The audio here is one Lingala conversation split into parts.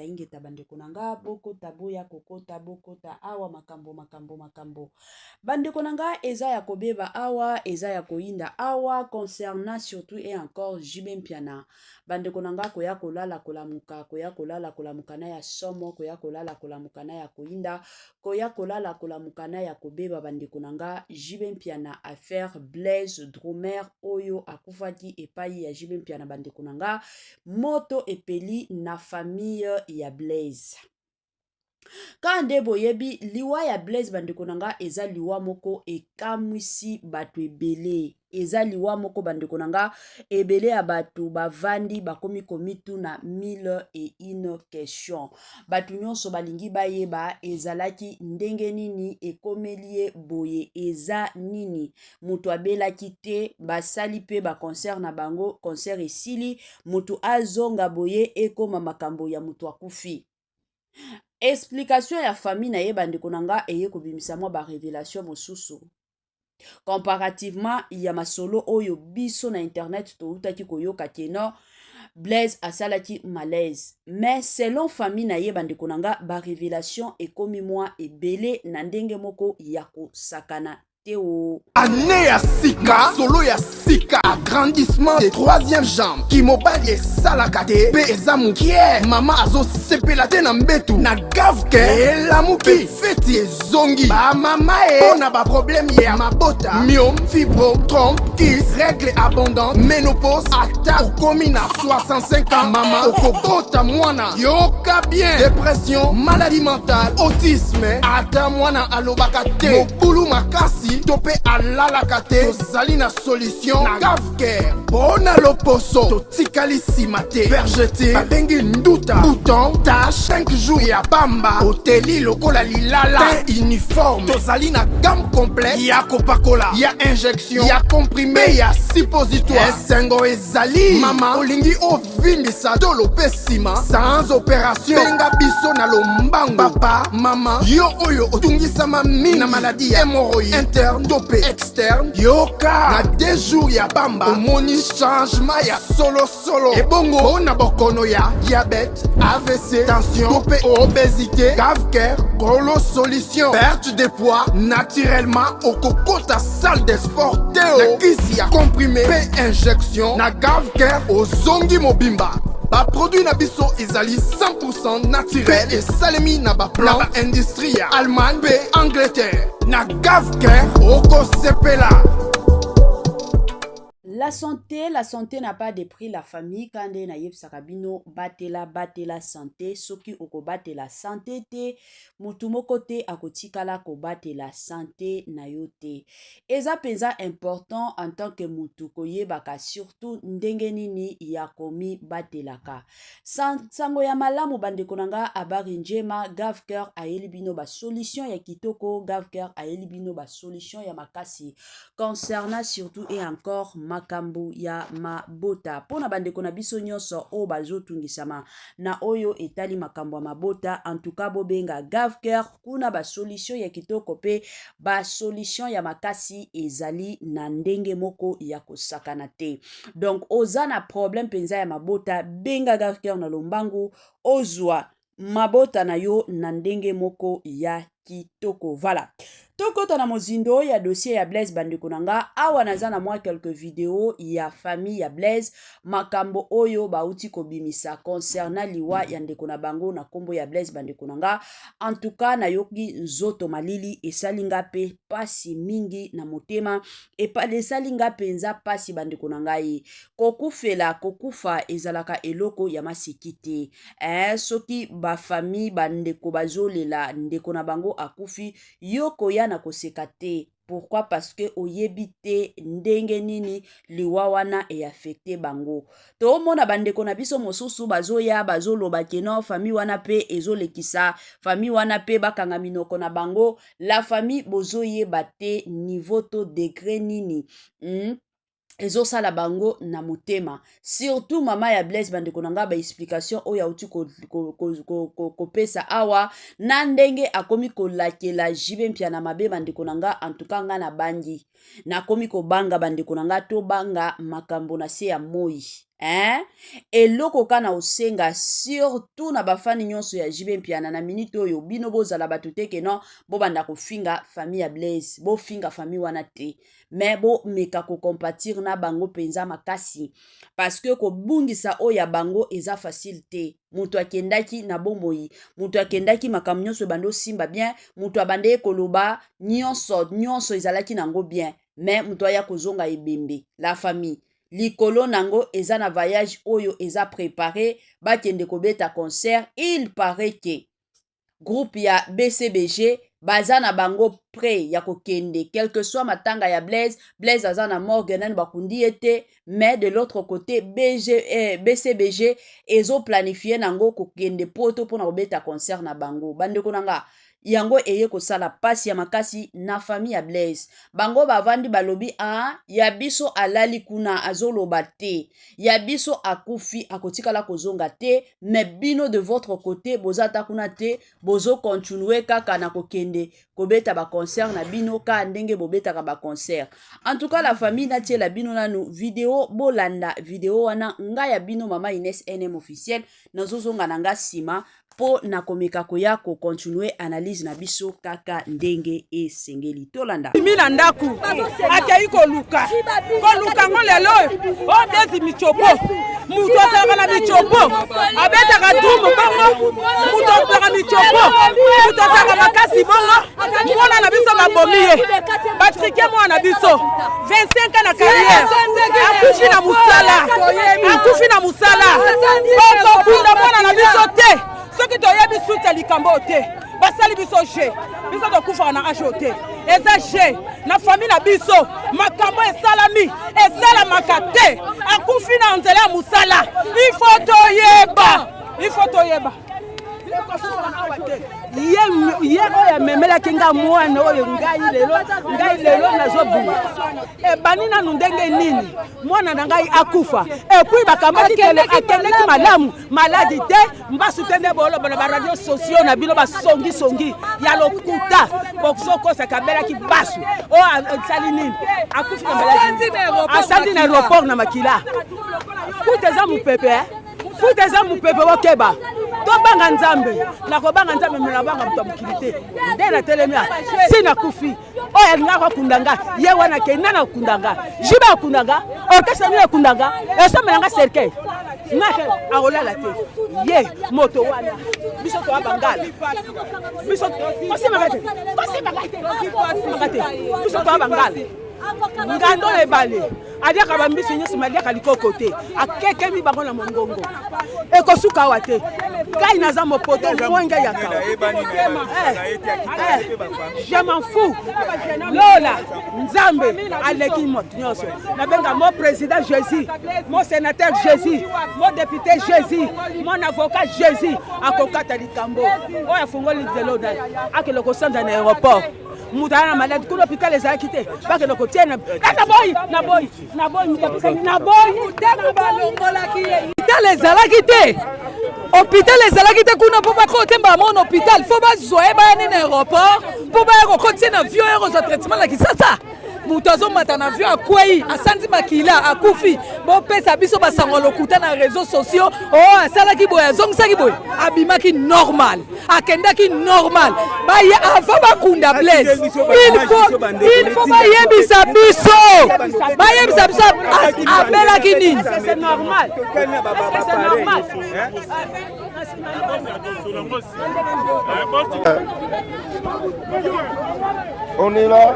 ingeta bandeko nanga bokota boya kokota awa makambo bandeko nanga eza ya kobeba awa eza ya koinda awa concernant surtout et encore Jibe Mpiana bandeko nanga koya kolala kolamuka na ya somo koya kolala kolamuka na ya koinda koya kolala kolamuka na ya kobeba bandeko nanga Jibe Mpiana affaire Blaise Dromer oyo akufaki epai ya Jibe Mpiana bandeko nanga moto epeli na famille ya Blaise. Kande boyebi liwa ya Blaise bandeko nanga eza liwa moko ekamwisi bato ebele. Eza liwa moko bandeko nanga ebele ya bato bavandi bakomi komitu na 1001 question. Bato nyonso balingi bayeba ezalaki ndenge nini ekomelie boye eza nini. Mutu abelaki te basali pe ba concert na bango concert esili mutu azonga boye ekoma makambo ya mutu akufi. Explication ya famille na ye bandeko nanga eye kobimisa mwa ba révélation mosusu. Comparativement ya masolo oyo biso na internet to utaki koyoka keno Blaise asalaki malaise. Mais selon famille na ye bandeko nanga ba révélation ekomi mwa ebele na ndenge moko ya kosakana teo. Année ya sika, solo ya sika, agrandissement des troisième jambe, qui mobile et salakate, pe ezamu kie, mama azo sepelate na mbetu, na gavke, elamu pe feti ezongi, ba mama ona ba problème ya mabota, myome, fibro, trompe, kiss, règle abondante, ménopause, ata okomi na 65 ans, mama okobota mwana, yoka bien, dépression, maladie mentale, autisme, ata mwana alobaka te, mobulu makasi, tope alalakate, tozali na solution na gavker bona loposo totikali simate vergete babengi nduta bouton tache 5 jours ya pamba oteli lokola lilala teint uniforme tozali na gamme complète ya kopakola ya injection ya comprimé ya suppositoire esengo ezali mama olingi ovimbisa tolo pe sima sans opération benga biso na lombango papa mama yo oyo otungisama mingi na maladie ya hémorroïde interne topé externe yoka na 2 jours ya bamba omoni changement ya solo ebongo na bokono ya diabète AVC tension topé obésité gavker golo solution perte de poids naturellement okokota salle de sport teo kisi ya comprimé pe injection na gavker ozongi mobimba ba produit na biso ezali 100% naturel et salemi na ba plan na ba industrie ya Allemagne pe Angleterre na gavker oko sepela. La santé n'a pas de prix la famille kande na yeb sakabino batela santé soki oko batela santé te mutu moko te akotikala ko batela santé na yote eza penza important en tant que mutu koyebaka surtout ndenge nini ya komi batelaka sango ya malamu bandeko nanga abari njema gavker ayeli bino ba solution ya kitoko gavker ayeli bino ba solution ya makasi concernant surtout et encore makambo ya mabota pona bandeko na biso nyonso o bazotungisama na oyo etali makambo ya mabota en tout cas bobenga gavker kuna ba solution ya kitoko pe ba solution ya makasi ezali na ndenge moko ya kosakana te donc oza na problème penza ya mabota benga gavker na lombangu ozwa mabota na yo na ndenge moko ya kitoko voilà tokota na mozindo ya dossier ya Blaise bandeko nanga awa naza na mwa quelques vidéos ya famille ya Blaise makambo oyo bauti kobimisa concernant liwa ya ndeko na bango na kombo ya Blaise bandeko nanga en tout cas na yoki nzoto malili esalinga pe pasi mingi na motema esalinga penza pasi bandeko nanga ye kokufa ezalaka eloko ya masikite soki ba famille bandeko bazolela ndeko na bango akufi yoko ya na koseka te pourquoi parce que oyebi te ndenge nini liwa wana e affecté bango to mona bandeko na biso mosusu bazoya bazoloba keno famille wana pe ezolekisa famille wana pe bakanga minoko na bango la famille bozoyeba te niveau to degré nini ezosala bango na motema surtout mama ya Blaise bandeko nanga ba explication oyo auti kopesa awa na ndenge akomi kolakela Jibe Mpiana mabe bandeko nanga en tout cas nga na bangi na komi kobanga bandeko nanga to banga makambo na se ya moi eloko kana osenga surtout na bafani nyonso ya JB Mpiana na minute oyo bino bozala bato te ke non bobanda kofinga famille ya Blaise bofinga famille wana te mais bomeka kokompatir na bango penza makasi parce que kobungisa oyo ya bango eza facile te mutu akendaki na bomoi mutu akendaki makambo nyonso ebanda simba bien mutu abande koloba nyonso ezalaki nango bien mais mutu aya kozonga ebembe la famille likolo nango eza na voyage oyo eza préparé bakende kobeta concert. Il paraît que groupe ya BCBG baza na bango prêt ya kokende quel que soit matanga ya Blaise aza na morgue nani bakundi ete mais de l'autre côté BCBG ezo planifier nango kokende poto pona kobeta concert na bango bandeko nanga yango eye kosala pasi ya makasi na famille ya Blaise bango bavandi balobi ya biso alali kuna azoloba te ya biso akufi akotikala kozonga te mais bino de votre côté bozata kuna te bozo continuer kaka na kokende kobeta ba concert na bino ka ndenge bobetaka ba concert. En tout cas la famille natiela bino nanu vidéo bolanda vidéo wana nga ya bino mama Ines NM officiel nazozonga nanga sima po na komeka koya ko continuer analyse na biso kaka ndenge esengeli tolanda mina ndaku akei koluka ngolelo o bezi michopo muto sanga na michopo abeta ka dumu bongo muto sanga michopo muto sanga makasi bongo mwana na biso mabomiye batrike mwana biso 25 na carrière akufi na musala bongo bunda mwana na biso te soki toyebi suta likambo te basali biso biso tokufa na ajote eza na famille na biso makambo esalamaka te akufi na nzela ya musala il faut toyeba ye oyo amemelaki nga mwana oyo ngai lelo nazobunga ebani nanu ndenge nini mwana na ngai akufa epui bakambaki akendeki malamu maladi te mbasu te nde bolobona baradio sociaux na bino basongisongi ya lokuta bozokosa kabelaki basu oyo asali nini akufi na maladi asali na aéroport na makila futa eza mupepe wokeba tobanga nzambe nakobanga nzambe mena banga mutu mukili te nde na telemia sina kufi oyo alingaka kundanga ye wana ke nana kundanga jiba akundanga orkestra nini akundanga esomelanga cercueil ngake aolala te ye moto wana biso toa bangala biso biso toa bangala ngando ebale adiaka bambisi nyonso madiaka likoko te akekemi bango na mongongo ekosuka awa te ngai naza mopoto mwenge ya kawa je m'en fous lola nzambe aleki moto nyonso nabenga mo président Jésus mo sénateur Jésus mo député Jésus mon avocat Jésus akokata likambo oyo afungoli nzelo na akele kosanda na aéroport mutana malade kuno hôpital ezalaki te bakende kotiena na boy hôpital ezalaki te hôpital ezalaki te kuna mpo bakotemba mona hôpital fo bazwa bayani na aéroport mpo baya kokotie na avion oyo kozwa traitement na kisasa mutu azomata na avion akwei asandi makila akufi bopesa biso basango lokuta na réseaux sociaux o asalaki boye azongisaki boye abimaki normal akendaki normal baye avant bakunda Blaise il faut bayebisa biso abelaki nini c'est normal on est là.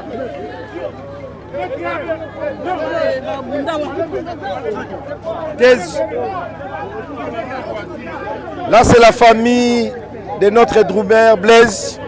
Là, c'est la famille de notre drummer Blaise.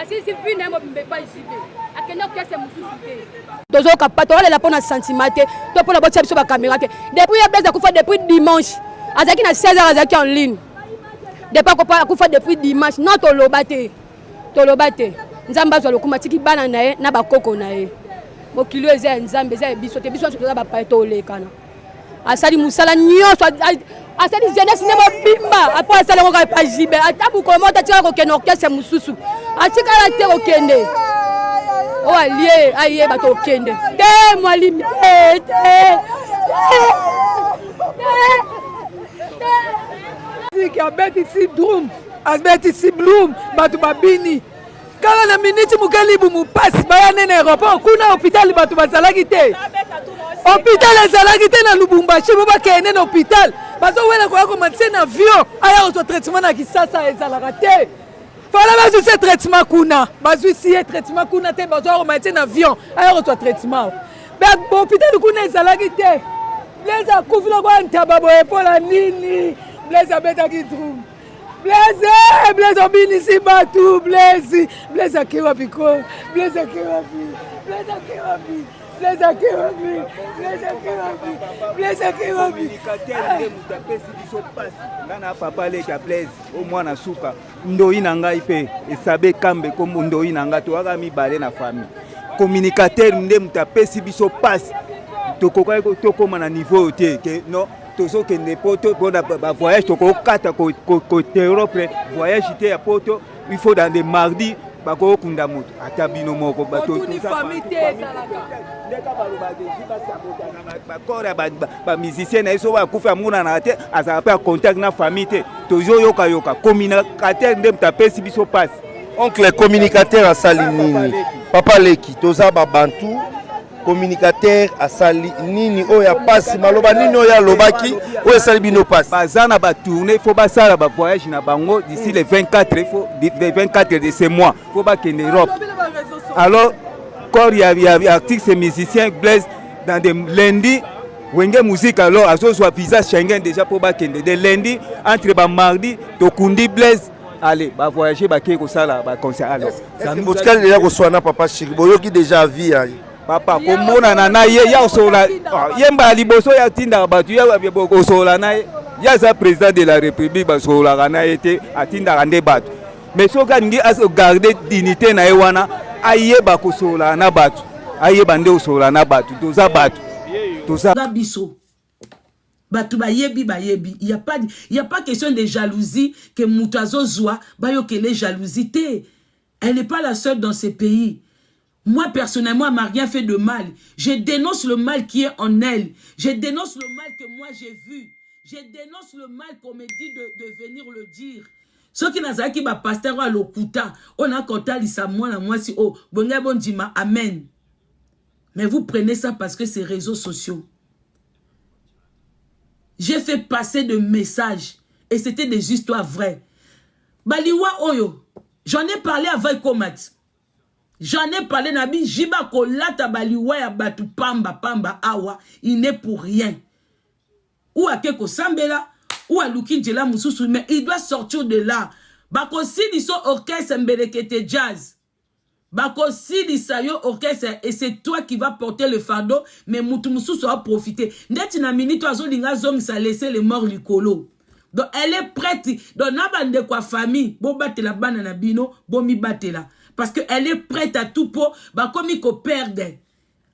Asisi fine mo bimbe pa ici akenda kese mususu te tozo kapato wala la pona sentiment te to pona botia biso ba caméra te depuis ya Blaise kufa depuis dimanche azaki na 16h azaki en ligne depuis kufa depuis dimanche non to loba te nzambe azwa lokuma tiki bana na ye na bakoko na ye mokili eza ya nzambe eza ya biso te biso toza bapaye tolekana asali mosala nyonso asali jeunesse nde mobimba apres asali yango kaka epa jibe ata bukolo moko tatikala kokende orchestre mosusu atikala te kokende oyo alie ayeba tokende te mwalimi te abetisi drum abetisi bloom bato babini kaka na miniti mokalibu mopasi baya nene aéroport kuna hôpital bato bazalaki te hôpital ezalaki te na lubumbashi bo bakende na hôpital bazowela koya komatise na avion aya kozwa traitement na kisasa ezalaka te fala bazwi se traitement kuna bazwi si ye traitement kuna te bazwa komatise na avion aya kozwa traitement hôpital kuna ezalaki te Blaise akufi lokola ntaba boye mpola nini Blaise abetaki drum Blaise obinisi bato Blaise ake wapi ko Blaise ake wapi ngana papa leka Blaise o mwana suka ndoi na ngai pe esabe kambe kombo ndoi na ngai to aka mibale na famille communicateur nde mutapesi biso passe tokoka tokoma na niveau te ke no tozo kende poto bona ba voyage tokokata ko Europe voyage te ya poto il faut dans des mardi bako kunda moto atabino moko bato tout ça famille te salaka ndeka baloba ke jiba sabota na bakora ba musicien na eso ba kufa muna na te azaka pa contact na famille te tozo yoka communicateur nde mutapesi biso passe oncle communicateur à Salinini papa leki toza ba bantu communicateur asali nini oya passe maloba nini oya lobaki oya sali bino passe bazana ba tourner faut basala ba voyage na bango d'ici le 24 faut le 24 de ce mois faut ba kende Europe alors quand il y a artiste et musicien Blaise dans des lundi wenge musique alors aso soit visa Schengen déjà pour ba kende de lundi entre ba mardi to kundi Blaise allez ba voyager ba ke ko sala ba concert alors ça nous botkal déjà ko soana papa Chiri boyoki déjà vie papa komona na ye ya osola yemba liboso ya tinda batu ya osola na ya za président de la république basola na été atinda ande batu mais soka ngi as garder dignité na ewana ayeba kosola na batu ayeba nde osola na batu toza batu toza biso batu bayebi il y a pas question de jalousie que mutazo zwa bayokele jalousie te. Elle n'est pas la seule dans ces pays. Moi, personnellement, elle m'a rien fait de mal. Je dénonce le mal qui est en elle. Je dénonce le mal que moi j'ai vu. Je dénonce le mal qu'on me dit de venir le dire. Ceux qui n'ont pas pasteur à l'okuta, on a compté à moi si oh, bon dima, amen. Mais vous prenez ça parce que c'est réseaux sociaux. J'ai fait passer de messages et c'était des histoires vraies. Baliwa Oyo, j'en ai parlé avec Komat. J'en ai parlé Nabi Jiba Kolata Baliwa ya Batu Pamba Awa, il n'est pour rien. Ou à Keko Sambela, ou à Luki Djela Moussousou, mais il doit sortir de là. Bako Sidi so orchestre Mbelekete Jazz. Bako Sidi Sayo orchestre, et c'est toi qui vas porter le fardeau, mais Moutou Moussousou va profiter. Net na minute oiseau linga zong ça laissé les morts likolo. Donc elle est prête. Donc nabande kwa famille, bo batela banana bino, bo mi batela. Parce qu'elle est prête à tout pour, bah comme il perde.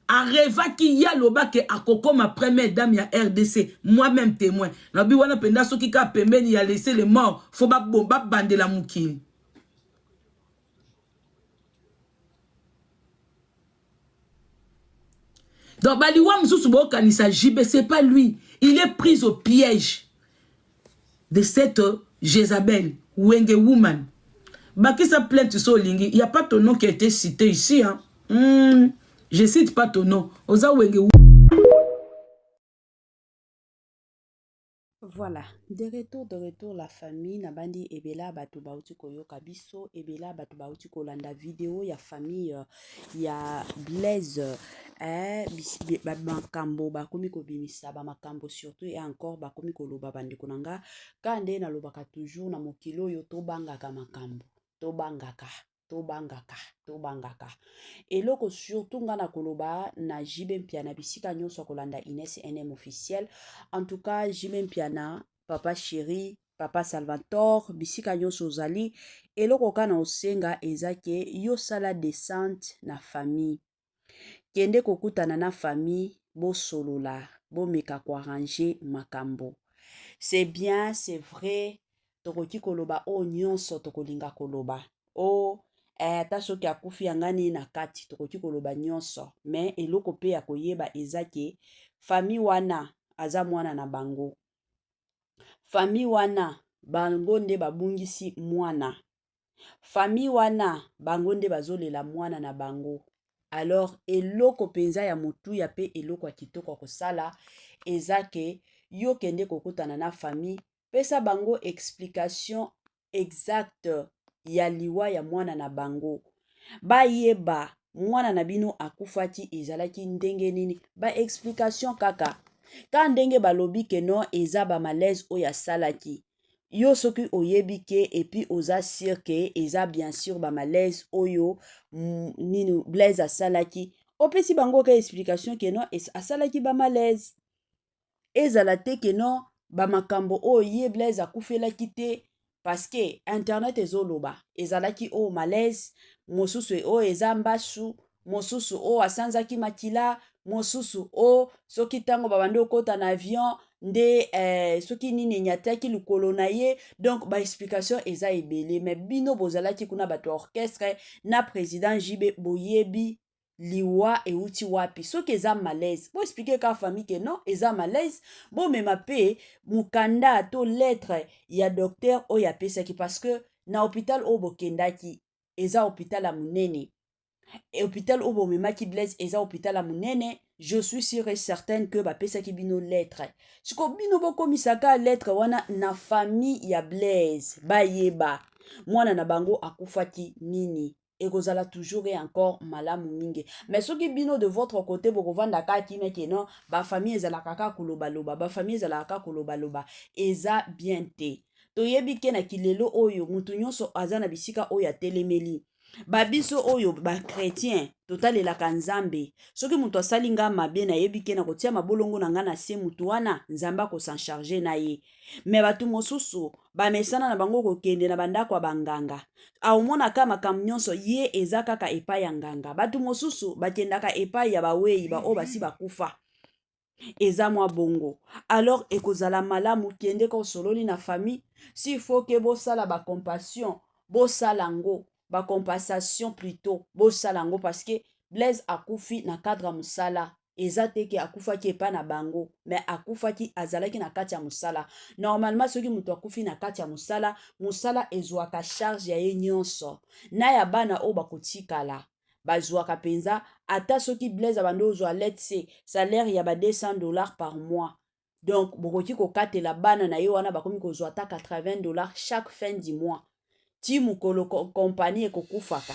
Arreva qui y a loba que akoko ma première dame ya RDC, moi-même témoin. Nabi wana penda so ki ka pembeni ya laissé les morts, faut ba bomba bande la mukini. Donc baliwa mzusu bo kanisa jibe, c'est pas lui. Il est pris au piège de cette Jézabel, Wenge Woman. Baki sa plainte sur Lingi, il n'y a pas ton nom qui a été cité ici. Hein. Je cite pas ton nom. Oza Wenge Woman. Voilà, de retour la famille nabandi ebela batu bauti koyoka biso ebela batu bauti kolanda vidéo ya famille ya Blaise makambo bakomi kobimisa ba makambo surtout et encore bakomi koloba bandeko nanga kande na lobaka toujours na mokilo yo tobangaka makambo tobangaka eloko surtout ngana koloba na Jibe Mpiana bisika nyonso kolanda Ines NM officiel en tout cas Jibe Mpiana papa chéri papa Salvatore bisika nyonso ozali eloko kana osenga eza ke yo sala descente na famille kende kokutana na famille bosolola bomeka koarrange makambo. C'est bien, c'est vrai, tokoki koloba o nyonso tokolinga koloba o ata soki akufi yangani na kati tokoki koloba nyonso, mais eloko pe ya koyeba eza ke famille wana aza mwana na bango, famille wana bango nde babungisi mwana, famille wana bango nde bazolela mwana na bango. Alors eloko penza ya motuya pe eloko ya kitoko kosala eza ke yo kende kokutana na famille pesa bango explication exacte ya liwa ya mwana na bango, bayeba mwana na bino akufaki ezalaki ndenge nini, ba explication kaka ka ndenge balobi ke non eza ba malaise oyo asalaki yo soki oyebi ke epi oza sûr ke eza bien sûr ba malaise oyo nini Blaise asalaki opesi bango ka explication ke non asalaki ba malaise ezala te ke non ba makambo oyo ye Blaise akufelaki te parce que internet ezoloba ezalaki o malaise mosusu o eza mbasu mosusu o asanzaki makila mosusu o soki tango babandi okota na avion nde soki nini enyataki likolo na ye. Donc ba explication eza ebele mais bino bozalaki kuna bato orchestre na président JB boyebi liwa euti wapi soki eza malaise bo expliquer ka famille ke non eza malaise bo mema pe mukanda to lettre ya docteur oyo apesaki parce que na hôpital oyo bokendaki eza hôpital ya munene hôpital oyo bomemaki Blaise eza hôpital ya munene. Je suis sûre et certaine que bapesaki bino lettre siko bino bokomisaka lettre wana na famille ya Blaise bayeba mwana na bango akufaki nini ekozala toujours et encore malamu mingi. Mais soki bino de votre côté bokovandaka kimia ke non bafamille ezalaka kaka kolobaloba bafamille ezalaka kaka kolobaloba eza bien te. Toyebi ke na kilelo oyo mutu nyonso aza na bisika oyo atelemeli babiso oyo bakretien totalelaka nzambe soki mutu asali nga mabe nayebi ke na kotia mabolongo na nga na se mutu wana nzambe akosan charge na ye. Me batu mosusu bamesana na bango kokende na bandako ya banganga aomonaka makambo nyonso ye eza kaka epai ya nganga. Batu mosusu bakendaka epai ya bawei ba oyo basi bakufa eza mwa bongo. Alors ekozala malamu kende kosololi na famille s'il faut ke bosala bacompassion bosala ngo bacompensation plutôt bosala ngo parce que Blaise akufi na cadre musala eza teke akufaki epa na bango mais akufaki azalaki na kati ya musala. Normalement soki mutu akufi na kati ya musala musala ezwaka charge ya ye nyonso na ya bana oyo bakotikala bazwaka penza ata soki Blaise abandi ozwa let's say salaire ya ba $200 par mois. Donc bokoki kokatela bana na ye wana bakomi kozwa ata $80 chaque fin du mois ti mukolo compagnie ekokufaka.